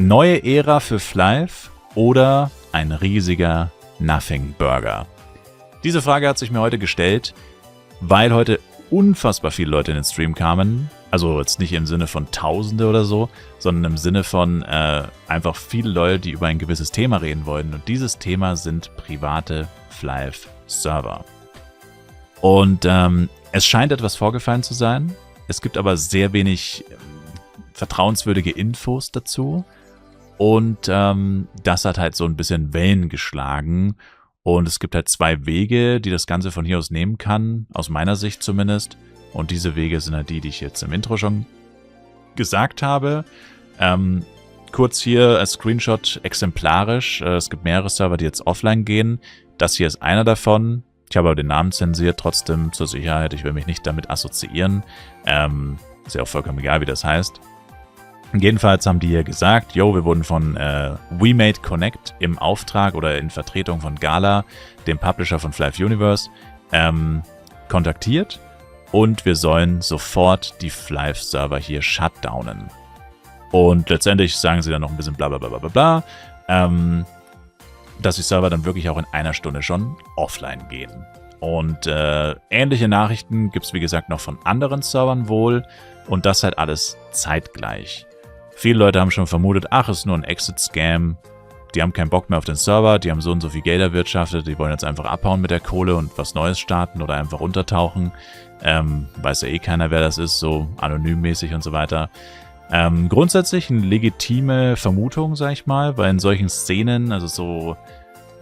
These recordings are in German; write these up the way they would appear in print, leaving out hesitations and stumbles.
Neue Ära für Flive oder ein riesiger Nothing Burger? Diese Frage hat sich mir heute gestellt, weil heute unfassbar viele Leute in den Stream kamen. Also jetzt nicht im Sinne von Tausende oder so, sondern im Sinne von einfach viele Leute, die über ein gewisses Thema reden wollten. Und dieses Thema sind private Flive-Server. Und es scheint etwas vorgefallen zu sein. Es gibt aber sehr wenig vertrauenswürdige Infos dazu. Und das hat halt so ein bisschen Wellen geschlagen. Und es gibt halt zwei Wege, die das Ganze von hier aus nehmen kann, aus meiner Sicht zumindest. Und diese Wege sind halt die ich jetzt im Intro schon gesagt habe. Kurz hier als Screenshot exemplarisch. Es gibt mehrere Server, die jetzt offline gehen. Das hier ist einer davon. Ich habe aber den Namen zensiert, trotzdem zur Sicherheit. Ich will mich nicht damit assoziieren. Ist ja auch vollkommen egal, wie das heißt. Jedenfalls haben die hier gesagt, yo, wir wurden von WeMade Connect im Auftrag oder in Vertretung von Gala, dem Publisher von Flive Universe, kontaktiert und wir sollen sofort die Flive-Server hier shutdownen. Und letztendlich sagen sie dann noch ein bisschen bla bla bla bla bla, dass die Server dann wirklich auch in einer Stunde schon offline gehen. Und ähnliche Nachrichten gibt es wie gesagt noch von anderen Servern wohl und das halt alles zeitgleich. Viele Leute haben schon vermutet, ach, ist nur ein Exit-Scam. Die haben keinen Bock mehr auf den Server, die haben so und so viel Geld erwirtschaftet, die wollen jetzt einfach abhauen mit der Kohle und was Neues starten oder einfach untertauchen. Weiß ja eh keiner, wer das ist, so anonymmäßig und so weiter. Grundsätzlich eine legitime Vermutung, sag ich mal, weil in solchen Szenen, also so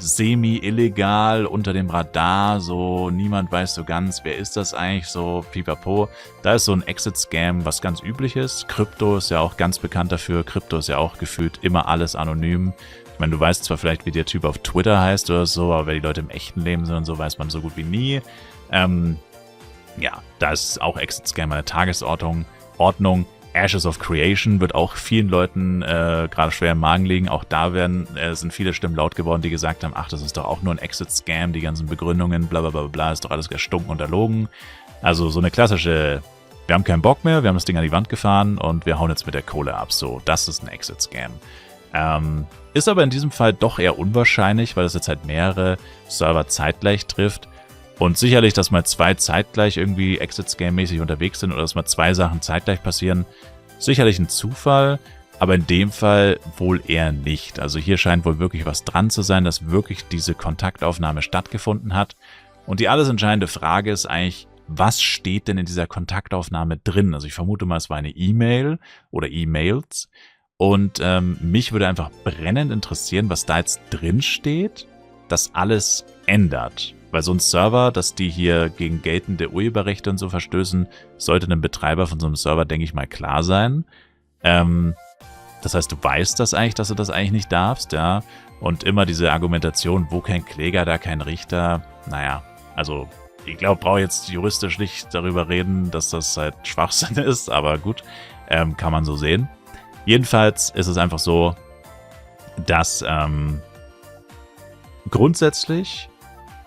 semi-illegal unter dem Radar, so niemand weiß so ganz, wer ist das eigentlich, so pipapo. Da ist so ein Exit-Scam, was ganz üblich ist. Krypto ist ja auch ganz bekannt dafür. Krypto ist ja auch gefühlt immer alles anonym. Ich meine, du weißt zwar vielleicht, wie der Typ auf Twitter heißt oder so, aber wer die Leute im echten Leben sind und so, weiß man so gut wie nie. Ja, da ist auch Exit-Scam eine Tagesordnung. Ashes of Creation wird auch vielen Leuten gerade schwer im Magen liegen. Auch da sind viele Stimmen laut geworden, die gesagt haben, ach, das ist doch auch nur ein Exit-Scam, die ganzen Begründungen, bla bla bla bla, ist doch alles erstunken und erlogen. Also so eine klassische, wir haben keinen Bock mehr, wir haben das Ding an die Wand gefahren und wir hauen jetzt mit der Kohle ab. So, das ist ein Exit-Scam. Ist aber in diesem Fall doch eher unwahrscheinlich, weil es jetzt halt mehrere Server zeitgleich trifft. Und sicherlich, dass mal zwei zeitgleich irgendwie Exit-Scam-mäßig unterwegs sind oder dass mal zwei Sachen zeitgleich passieren, sicherlich ein Zufall, aber in dem Fall wohl eher nicht. Also hier scheint wohl wirklich was dran zu sein, dass wirklich diese Kontaktaufnahme stattgefunden hat. Und die alles entscheidende Frage ist eigentlich, was steht denn in dieser Kontaktaufnahme drin? Also ich vermute mal, es war eine E-Mail oder E-Mails. Und mich würde einfach brennend interessieren, was da jetzt drin steht, das alles ändert. Weil so ein Server, dass die hier gegen geltende Urheberrechte und so verstößen, sollte einem Betreiber von so einem Server, denke ich mal, klar sein. Das heißt, du weißt das eigentlich, dass du das eigentlich nicht darfst, ja. Und immer diese Argumentation, wo kein Kläger, da kein Richter. Naja, also ich glaube, brauche jetzt juristisch nicht darüber reden, dass das halt Schwachsinn ist, aber gut, kann man so sehen. Jedenfalls ist es einfach so, dass grundsätzlich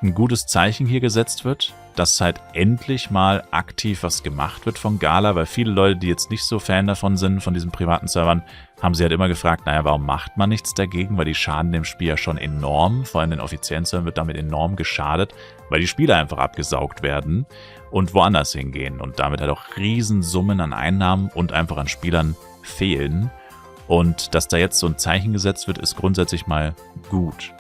ein gutes Zeichen hier gesetzt wird, dass halt endlich mal aktiv was gemacht wird von Gala, weil viele Leute, die jetzt nicht so Fan davon sind, von diesen privaten Servern, haben sie halt immer gefragt, naja, warum macht man nichts dagegen, weil die schaden dem Spiel ja schon enorm, vor allem den offiziellen Servern wird damit enorm geschadet, weil die Spiele einfach abgesaugt werden und woanders hingehen und damit halt auch Riesensummen an Einnahmen und einfach an Spielern fehlen und dass da jetzt so ein Zeichen gesetzt wird, ist grundsätzlich mal gut.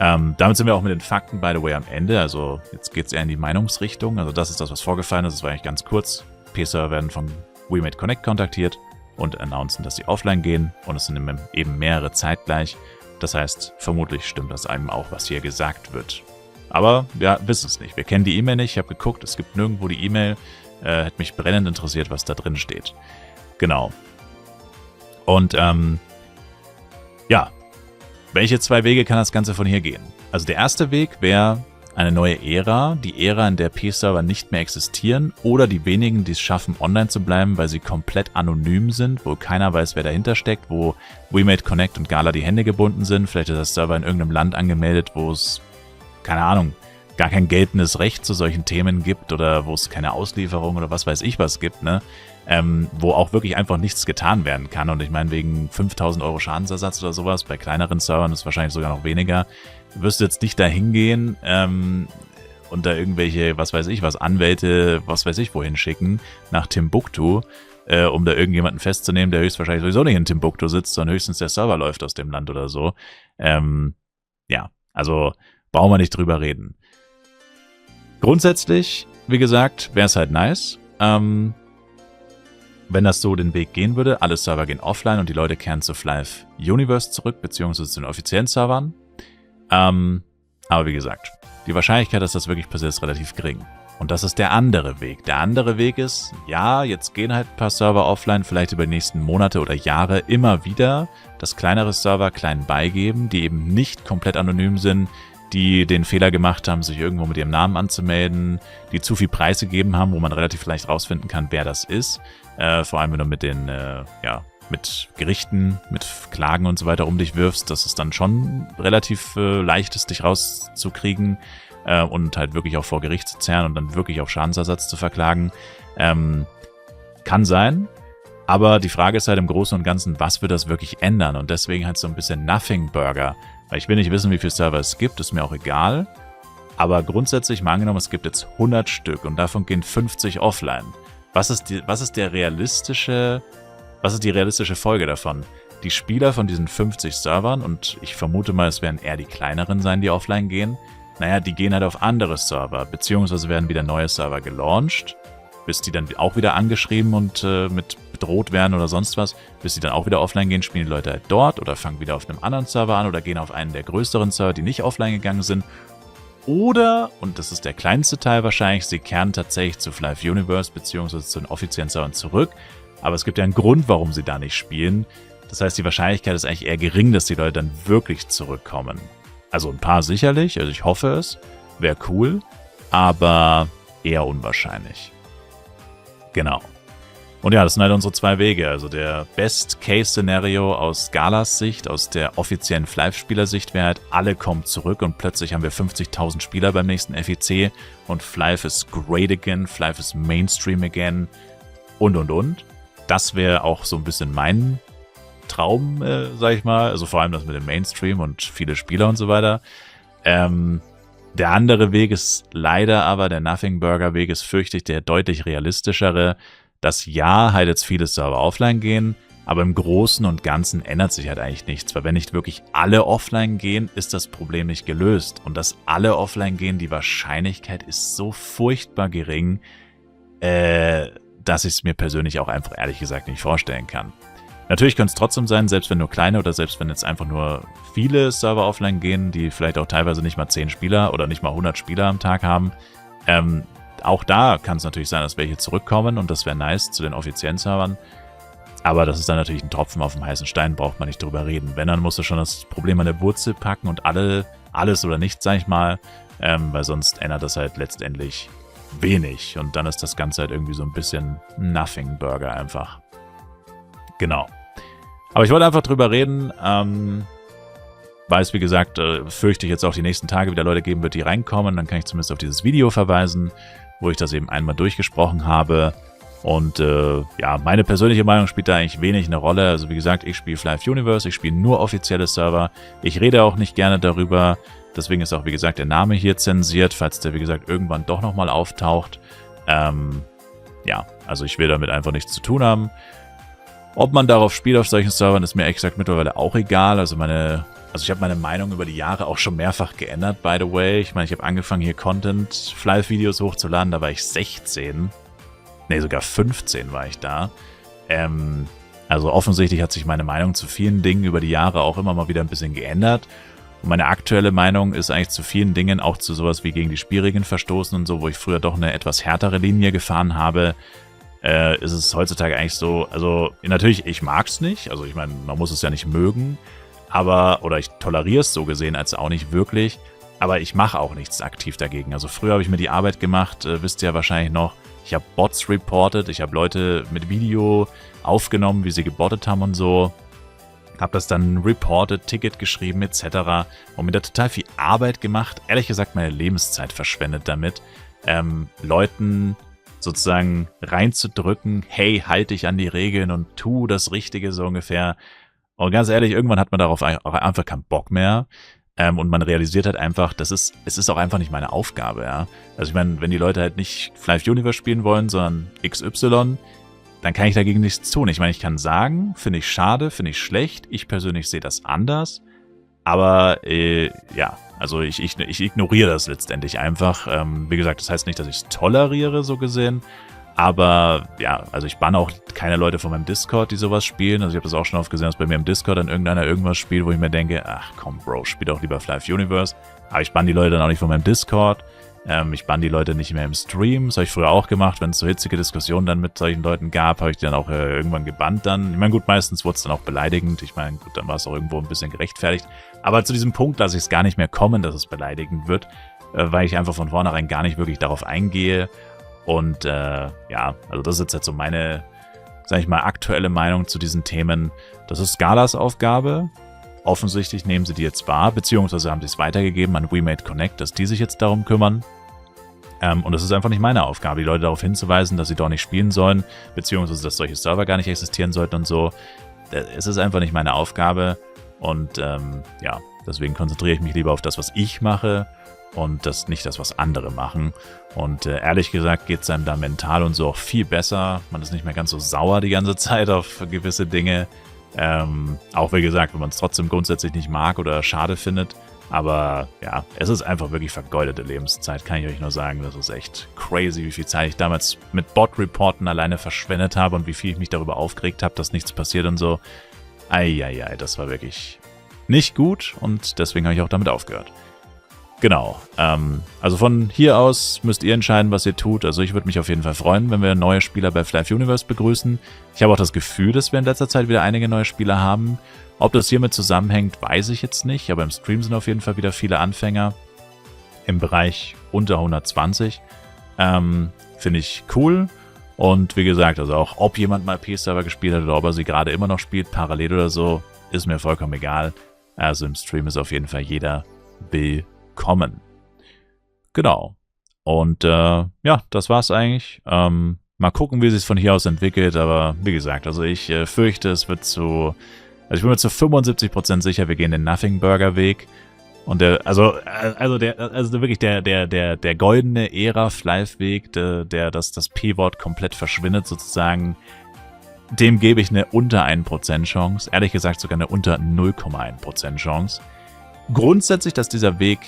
Damit sind wir auch mit den Fakten, by the way, am Ende. Also jetzt geht es eher in die Meinungsrichtung. Also das ist das, was vorgefallen ist. Das war eigentlich ganz kurz. P-Server werden von WeMade Connect kontaktiert und announcen, dass sie offline gehen. Und es sind eben mehrere zeitgleich. Das heißt, vermutlich stimmt das einem auch, was hier gesagt wird. Aber wir wissen es nicht. Wir kennen die E-Mail nicht. Ich habe geguckt, es gibt nirgendwo die E-Mail. Hätte mich brennend interessiert, was da drin steht. Genau. Und ja. Welche zwei Wege kann das Ganze von hier gehen? Also der erste Weg wäre eine neue Ära, die Ära, in der P-Server nicht mehr existieren oder die wenigen, die es schaffen, online zu bleiben, weil sie komplett anonym sind, wo keiner weiß, wer dahinter steckt, wo WeMade Connect und Gala die Hände gebunden sind. Vielleicht ist das Server in irgendeinem Land angemeldet, wo es, keine Ahnung, gar kein geltendes Recht zu solchen Themen gibt oder wo es keine Auslieferung oder was weiß ich was gibt, ne? wo auch wirklich einfach nichts getan werden kann. Und ich meine, wegen 5.000 Euro Schadensersatz oder sowas, bei kleineren Servern ist wahrscheinlich sogar noch weniger, wirst du jetzt nicht da hingehen und da irgendwelche, was weiß ich, Anwälte, was weiß ich, wohin schicken, nach Timbuktu, um da irgendjemanden festzunehmen, der höchstwahrscheinlich sowieso nicht in Timbuktu sitzt, sondern höchstens der Server läuft aus dem Land oder so. Ja, also brauchen wir nicht drüber reden. Grundsätzlich, wie gesagt, wäre es halt nice, wenn das so den Weg gehen würde. Alle Server gehen offline und die Leute kehren zu Flive Universe zurück, beziehungsweise zu den offiziellen Servern. Aber wie gesagt, die Wahrscheinlichkeit, dass das wirklich passiert, ist relativ gering. Und das ist der andere Weg. Der andere Weg ist, ja, jetzt gehen halt ein paar Server offline, vielleicht über die nächsten Monate oder Jahre immer wieder, dass kleinere Server klein beigeben, die eben nicht komplett anonym sind, die den Fehler gemacht haben, sich irgendwo mit ihrem Namen anzumelden, die zu viel Preis gegeben haben, wo man relativ leicht rausfinden kann, wer das ist. Vor allem, wenn du mit den, mit Gerichten, mit Klagen und so weiter um dich wirfst, dass es dann schon relativ leicht ist, dich rauszukriegen und halt wirklich auch vor Gericht zu zerren und dann wirklich auf Schadensersatz zu verklagen. Kann sein, aber die Frage ist halt im Großen und Ganzen, was wird das wirklich ändern? Und deswegen halt so ein bisschen Nothing Burger. Weil ich will nicht wissen, wie viele Server es gibt, ist mir auch egal. Aber grundsätzlich mal angenommen, es gibt jetzt 100 Stück und davon gehen 50 offline. Was ist die realistische Folge davon? Die Spieler von diesen 50 Servern, und ich vermute mal, es werden eher die kleineren sein, die offline gehen, naja, die gehen halt auf andere Server, beziehungsweise werden wieder neue Server gelauncht, bis die dann auch wieder angeschrieben und mit bedroht werden oder sonst was, bis die dann auch wieder offline gehen, spielen die Leute halt dort oder fangen wieder auf einem anderen Server an oder gehen auf einen der größeren Server, die nicht offline gegangen sind. Oder, und das ist der kleinste Teil wahrscheinlich, sie kehren tatsächlich zu Flive Universe bzw. zu den offiziellen Servern zurück. Aber es gibt ja einen Grund, warum sie da nicht spielen. Das heißt, die Wahrscheinlichkeit ist eigentlich eher gering, dass die Leute dann wirklich zurückkommen. Also ein paar sicherlich, also ich hoffe es, wäre cool, aber eher unwahrscheinlich. Genau. Und ja, das sind halt unsere zwei Wege. Also der Best-Case-Szenario aus Galas Sicht, aus der offiziellen Flive-Spielersicht wäre halt, alle kommen zurück und plötzlich haben wir 50.000 Spieler beim nächsten FEC und Flive ist great again, Flive ist Mainstream again und. Das wäre auch so ein bisschen mein Traum, sag ich mal. Also vor allem das mit dem Mainstream und viele Spieler und so weiter. Der andere Weg ist leider aber, der Nothing Burger Weg ist, fürchte ich, der deutlich realistischere, dass ja, halt jetzt viele Server offline gehen, aber im Großen und Ganzen ändert sich halt eigentlich nichts, weil wenn nicht wirklich alle offline gehen, ist das Problem nicht gelöst. Und dass alle offline gehen, die Wahrscheinlichkeit ist so furchtbar gering, dass ich es mir persönlich auch einfach ehrlich gesagt nicht vorstellen kann. Natürlich könnte es trotzdem sein, selbst wenn nur kleine oder selbst wenn jetzt einfach nur viele Server offline gehen, die vielleicht auch teilweise nicht mal 10 Spieler oder nicht mal 100 Spieler am Tag haben. Auch da kann es natürlich sein, dass welche zurückkommen und das wäre nice zu den offiziellen Servern. Aber das ist dann natürlich ein Tropfen auf dem heißen Stein, braucht man nicht drüber reden. Wenn, dann musst du schon das Problem an der Wurzel packen und alles oder nichts, sag ich mal, weil sonst ändert das halt letztendlich wenig. Und dann ist das Ganze halt irgendwie so ein bisschen Nothing Burger einfach. Genau. Aber ich wollte einfach drüber reden, weil es, wie gesagt, fürchte ich jetzt auch die nächsten Tage wieder Leute geben wird, die reinkommen. Dann kann ich zumindest auf dieses Video verweisen, wo ich das eben einmal durchgesprochen habe. Und ja, meine persönliche Meinung spielt da eigentlich wenig eine Rolle. Also wie gesagt, ich spiele Flive Universe, ich spiele nur offizielle Server. Ich rede auch nicht gerne darüber. Deswegen ist auch, wie gesagt, der Name hier zensiert, falls der, wie gesagt, irgendwann doch nochmal auftaucht. Ja, also ich will damit einfach nichts zu tun haben. Ob man darauf spielt auf solchen Servern, ist mir ehrlich gesagt mittlerweile auch egal. Also ich habe meine Meinung über die Jahre auch schon mehrfach geändert, by the way. Ich meine, ich habe angefangen, hier Flive-Videos hochzuladen, da war ich 16. Ne, sogar 15 war ich da. Also offensichtlich hat sich meine Meinung zu vielen Dingen über die Jahre auch immer mal wieder ein bisschen geändert. Und meine aktuelle Meinung ist eigentlich zu vielen Dingen, auch zu sowas wie gegen die Spielregeln verstoßen und so, wo ich früher doch eine etwas härtere Linie gefahren habe, ist es heutzutage eigentlich so, also natürlich, ich mag's nicht, also ich meine, man muss es ja nicht mögen, oder ich toleriere es so gesehen als auch nicht wirklich, aber ich mache auch nichts aktiv dagegen. Also früher habe ich mir die Arbeit gemacht, wisst ihr ja wahrscheinlich noch, ich habe Bots reported, ich habe Leute mit Video aufgenommen, wie sie gebottet haben und so, habe das dann reported, Ticket geschrieben etc. und mir da total viel Arbeit gemacht, ehrlich gesagt meine Lebenszeit verschwendet damit, Leuten sozusagen reinzudrücken, hey, halt dich an die Regeln und tu das Richtige so ungefähr. Und ganz ehrlich, irgendwann hat man darauf auch einfach keinen Bock mehr. Und man realisiert halt einfach, es ist auch einfach nicht meine Aufgabe, ja. Also ich meine, wenn die Leute halt nicht Flive Universe spielen wollen, sondern XY, dann kann ich dagegen nichts tun. Ich meine, ich kann sagen, finde ich schade, finde ich schlecht. Ich persönlich sehe das anders. Aber ja, also ich ignoriere das letztendlich einfach. Wie gesagt, das heißt nicht, dass ich es toleriere, so gesehen. Aber ja, also ich banne auch keine Leute von meinem Discord, die sowas spielen. Also ich habe das auch schon oft gesehen, dass bei mir im Discord dann irgendeiner irgendwas spielt, wo ich mir denke, ach komm Bro, spiel doch lieber Flive Universe. Aber ich banne die Leute dann auch nicht von meinem Discord. Ich banne die Leute nicht mehr im Stream. Das habe ich früher auch gemacht, wenn es so hitzige Diskussionen dann mit solchen Leuten gab, habe ich die dann auch irgendwann gebannt dann. Ich meine, gut, meistens wurde es dann auch beleidigend. Ich meine, gut, dann war es auch irgendwo ein bisschen gerechtfertigt. Aber zu diesem Punkt lasse ich es gar nicht mehr kommen, dass es beleidigend wird, weil ich einfach von vornherein gar nicht wirklich darauf eingehe. Und ja, also das ist jetzt halt so meine, sag ich mal, aktuelle Meinung zu diesen Themen. Das ist Scalas Aufgabe. Offensichtlich nehmen sie die jetzt wahr, beziehungsweise haben sie es weitergegeben an WeMade Connect, dass die sich jetzt darum kümmern. Und es ist einfach nicht meine Aufgabe, die Leute darauf hinzuweisen, dass sie dort nicht spielen sollen, beziehungsweise dass solche Server gar nicht existieren sollten und so. Es ist einfach nicht meine Aufgabe. Und ja, deswegen konzentriere ich mich lieber auf das, was ich mache und nicht das, was andere machen. Und ehrlich gesagt geht es einem da mental und so auch viel besser. Man ist nicht mehr ganz so sauer die ganze Zeit auf gewisse Dinge. Auch wie gesagt, wenn man es trotzdem grundsätzlich nicht mag oder schade findet. Aber ja, es ist einfach wirklich vergeudete Lebenszeit, kann ich euch nur sagen. Das ist echt crazy, wie viel Zeit ich damals mit Bot-Reporten alleine verschwendet habe und wie viel ich mich darüber aufgeregt habe, dass nichts passiert und so. Eieiei, das war wirklich nicht gut und deswegen habe ich auch damit aufgehört. Genau, also von hier aus müsst ihr entscheiden, was ihr tut. Also ich würde mich auf jeden Fall freuen, wenn wir neue Spieler bei Flive Universe begrüßen. Ich habe auch das Gefühl, dass wir in letzter Zeit wieder einige neue Spieler haben. Ob das hiermit zusammenhängt, weiß ich jetzt nicht, aber im Stream sind auf jeden Fall wieder viele Anfänger im Bereich unter 120. Finde ich cool. Und wie gesagt, also auch ob jemand mal P-Server gespielt hat oder ob er sie gerade immer noch spielt, parallel oder so, ist mir vollkommen egal. Also im Stream ist auf jeden Fall jeder willkommen. Genau. Und ja, das war's eigentlich. Mal gucken, wie sich von hier aus entwickelt, aber wie gesagt, also ich fürchte, es wird zu... Also ich bin mir zu 75% sicher, wir gehen den Nothing Burger Weg. Und wirklich der goldene Ära-Flive-Weg, das P-Wort komplett verschwindet sozusagen, dem gebe ich eine unter 1% Chance. Ehrlich gesagt sogar eine unter 0,1% Chance. Grundsätzlich, dass dieser Weg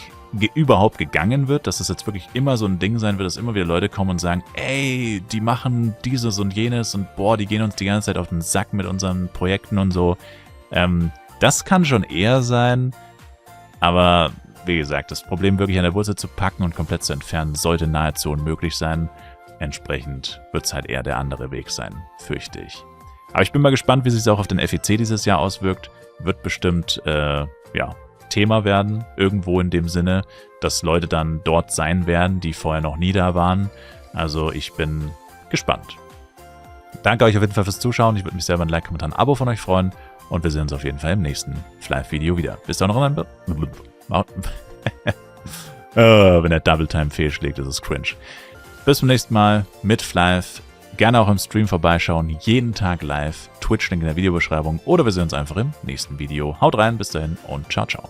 überhaupt gegangen wird, dass es jetzt wirklich immer so ein Ding sein wird, dass immer wieder Leute kommen und sagen, ey, die machen dieses und jenes und boah, die gehen uns die ganze Zeit auf den Sack mit unseren Projekten und so. Das kann schon eher sein, aber wie gesagt, das Problem wirklich an der Wurzel zu packen und komplett zu entfernen, sollte nahezu unmöglich sein. Entsprechend wird es halt eher der andere Weg sein, fürchte ich. Aber ich bin mal gespannt, wie sich es auch auf den FEC dieses Jahr auswirkt. Wird bestimmt, ja, Thema werden, irgendwo in dem Sinne, dass Leute dann dort sein werden, die vorher noch nie da waren. Also ich bin gespannt. Danke euch auf jeden Fall fürs Zuschauen. Ich würde mich selber ein Like, Kommentar, ein Abo von euch freuen. Und wir sehen uns auf jeden Fall im nächsten Flive-Video wieder. Bis dann noch ein... wenn der Double-Time fehlschlägt, ist es cringe. Bis zum nächsten Mal mit Flive. Gerne auch im Stream vorbeischauen. Jeden Tag live. Twitch-Link in der Videobeschreibung. Oder wir sehen uns einfach im nächsten Video. Haut rein, bis dahin und ciao, ciao.